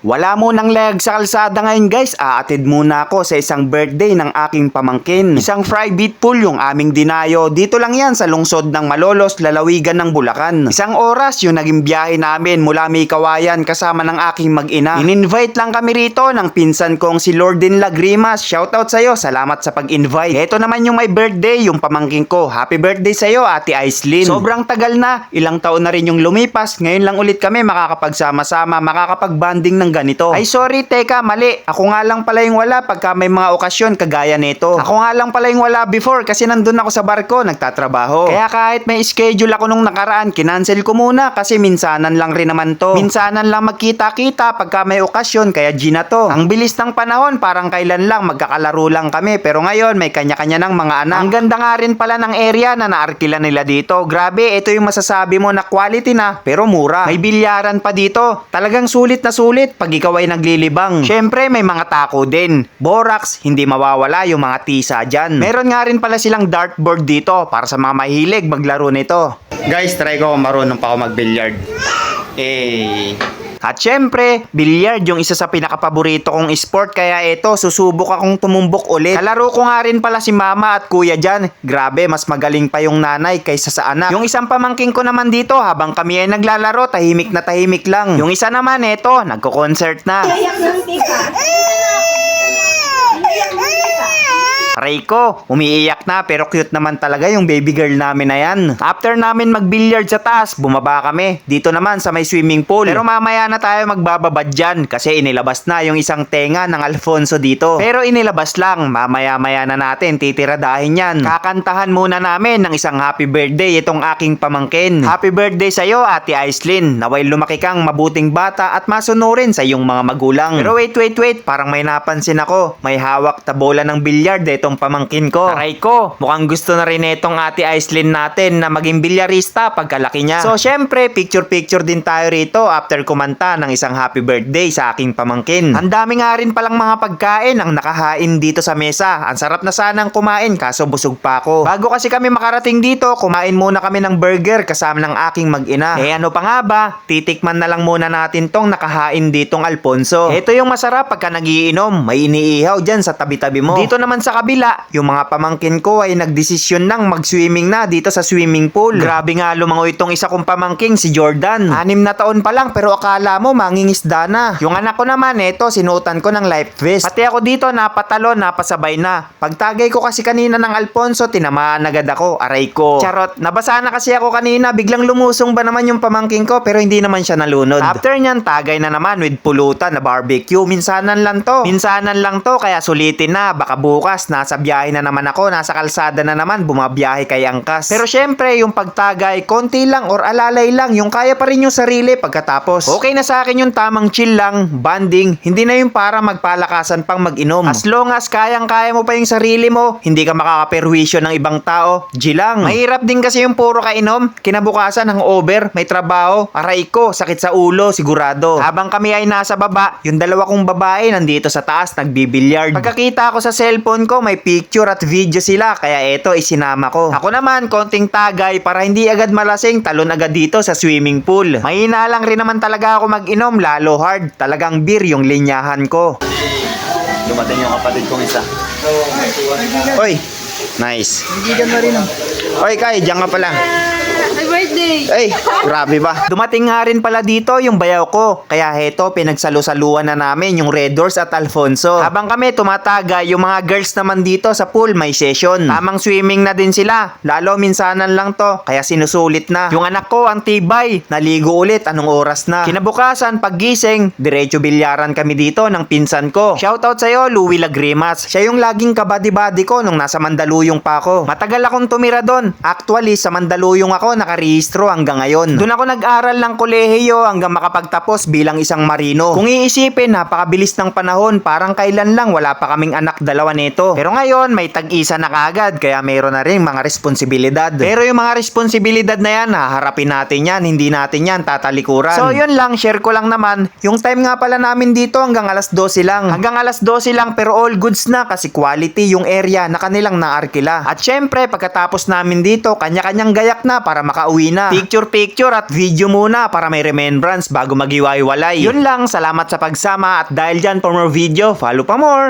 Wala munang leg sa kalsada ngayon guys, aatid muna ako sa isang birthday ng aking pamangkin. Isang private pool yung aming dinayo, dito lang yan sa lungsod ng Malolos, lalawigan ng Bulacan. Isang oras yung naging biyahe namin mula May Kawayan kasama ng aking mag-ina. In-invite lang kami rito ng pinsan kong si Lordin Lagrimas. Shoutout sa'yo, salamat sa pag-invite. Ito naman yung may birthday, yung pamangkin ko. Happy birthday sa'yo Ate Aislinn. Sobrang tagal na, ilang taon na rin yung lumipas, ngayon lang ulit kami makakapagsama-sama, makakapag-banding ng ganito. Ay sorry, teka, mali. Ako nga lang pala yung wala pagka may mga okasyon kagaya nito. Ako nga lang pala yung wala before kasi nandun ako sa barko, nagtatrabaho. Kaya kahit may schedule ako nung nakaraan, kinancel ko muna kasi minsanan lang rin naman to. Minsanan lang magkita-kita pagka may okasyon, kaya G na to. Ang bilis ng panahon, parang kailan lang magkakalaro lang kami, pero ngayon may kanya-kanya ng mga anak. Ang ganda nga rin pala ng area na naarkila nila dito. Grabe, ito yung masasabi mo na quality na, pero mura. May bilyaran pa dito. Talagang sulit na sulit pag ikaw ay naglilibang. Syempre may mga tako din. Borax, hindi mawawala yung mga tisa dyan. Meron nga rin pala silang dartboard dito para sa mga mahilig maglaro nito. Guys, try ko kung marunong pa ako mag-billiard. At syempre, billiard yung isa sa pinakapaborito kong sport, kaya ito, susubok akong tumumbok ulit. Kalaro ko nga rin pala si mama at kuya dyan. Grabe, mas magaling pa yung nanay kaysa sa anak. Yung isang pamangking ko naman dito, habang kami ay naglalaro, tahimik na tahimik lang. Yung isa naman, eto, nagko-concert na. Aray ko, umiiyak na pero cute naman talaga yung baby girl namin na yan. After namin mag-billiard sa taas, bumaba kami. Dito naman sa may swimming pool. Pero mamaya na tayo magbababad dyan kasi inilabas na yung isang tenga ng Alfonso dito. Pero inilabas lang, mamaya-maya na natin titiradahin yan. Kakantahan muna namin ng isang happy birthday itong aking pamangkin. Happy birthday sa'yo Ate Aislinn. Naway lumaki kang mabuting bata at masunurin sa iyong mga magulang. Pero wait, parang may napansin ako. May hawak na bola ng billiard itong pamangkin ko. Aray ko, mukhang gusto na rin itong Ate Aislinn natin na maging bilyarista pagkalaki niya. So syempre, picture din tayo rito after kumanta ng isang happy birthday sa aking pamangkin. Ang dami nga rin palang mga pagkain ang nakahain dito sa mesa. Ang sarap na sanang kumain kaso busog pa ako. Bago kasi kami makarating dito, kumain muna kami ng burger kasama ng aking mag-ina. Ano pa nga ba? Titikman na lang muna natin tong nakahain ditong Alfonso. Ito yung masarap pagka nagiinom. May iniihaw dyan sa tabi-tabi mo. Dito naman sa kabila, yung mga pamangkin ko ay nagdesisyon nang mag-swimming na dito sa swimming pool. Grabe nga lumangoy itong isa kong pamangking si Jordan. 6 na taon pa lang pero akala mo mangingisda na. Yung anak ko naman, eto, sinutan ko ng life vest. Pati ako dito napatalo, napasabay na. Pagtagay ko kasi kanina ng Alfonso, tinamaan agad ako. Aray ko. Charot, nabasa na kasi ako kanina. Biglang lumusong ba naman yung pamangking ko pero hindi naman siya nalunod. After nyan, tagay na naman with pulutan na barbecue. Minsanan lang to kaya sulitin na. Baka bukas nasa biyahe na naman ako, nasa kalsada na naman, bumabiyahe kay Angkas. Pero syempre, yung pagtagay, konti lang or alalay lang, yung kaya pa rin yung sarili pagkatapos. Okay na sa akin yung tamang chill lang, banding, hindi na yung para magpalakasan pang mag-inom. As long as kayang-kaya mo pa yung sarili mo, hindi ka makakaperwisyo ng ibang tao, G lang. Mahirap din kasi yung puro kainom, kinabukasan hangover, may trabaho, aray ko, sakit sa ulo, sigurado. Habang kami ay nasa baba, yung dalawa kong babae nandito sa taas, nagbibilyard. Pagkakita ko sa cellphone ko, may picture at video sila, kaya eto isinama ko. Ako naman, konting tagay para hindi agad malasing, talon agad dito sa swimming pool. Mahina lang rin naman talaga ako mag-inom, lalo hard. Talagang beer yung linyahan ko. Dumating yung kapatid kong isa. Oy, nice. Hindi ka na rin. Oy, Kai, diyan ka pala. Happy birthday! Ay, grabe ba? Dumating nga rin pala dito yung bayaw ko. Kaya heto, pinagsalusaluan na namin yung Red Doors at Alfonso. Habang kami tumataga, yung mga girls naman dito sa pool may session. Tamang swimming na din sila. Lalo minsanan lang to, kaya sinusulit na. Yung anak ko, ang tibay. Naligo ulit, anong oras na? Kinabukasan, paggising, diretso bilyaran kami dito ng pinsan ko. Shoutout sa'yo, Louie Lagrimas. Siya yung laging kabady-bady ko nung nasa Mandaluyong pa ako. Matagal akong tumira doon. Actually, sa Mandaluyong ako nakarehistro hanggang ngayon. Doon ako nag-aral ng kolehiyo hanggang makapagtapos bilang isang marino. Kung iisipin, napakabilis ng panahon. Parang kailan lang wala pa kaming anak dalawa nito. Pero ngayon, may tag-isa na kaagad kaya mayroon na rin mga responsibilidad. Pero yung mga responsibilidad na yan, haharapin natin yan. Hindi natin yan tatalikuran. So yun lang, share ko lang naman. Yung time nga pala namin dito hanggang alas 12 lang. Hanggang alas 12 lang pero all goods na kasi quality yung area na kanilang naarkila. At syempre, pagkatapos namin dito, kanya-kanyang gayak na para makauwi na. Picture at video muna para may remembrance bago maghiwa-hiwalay. Yun lang, salamat sa pagsama at dahil dyan for more video, follow pa more!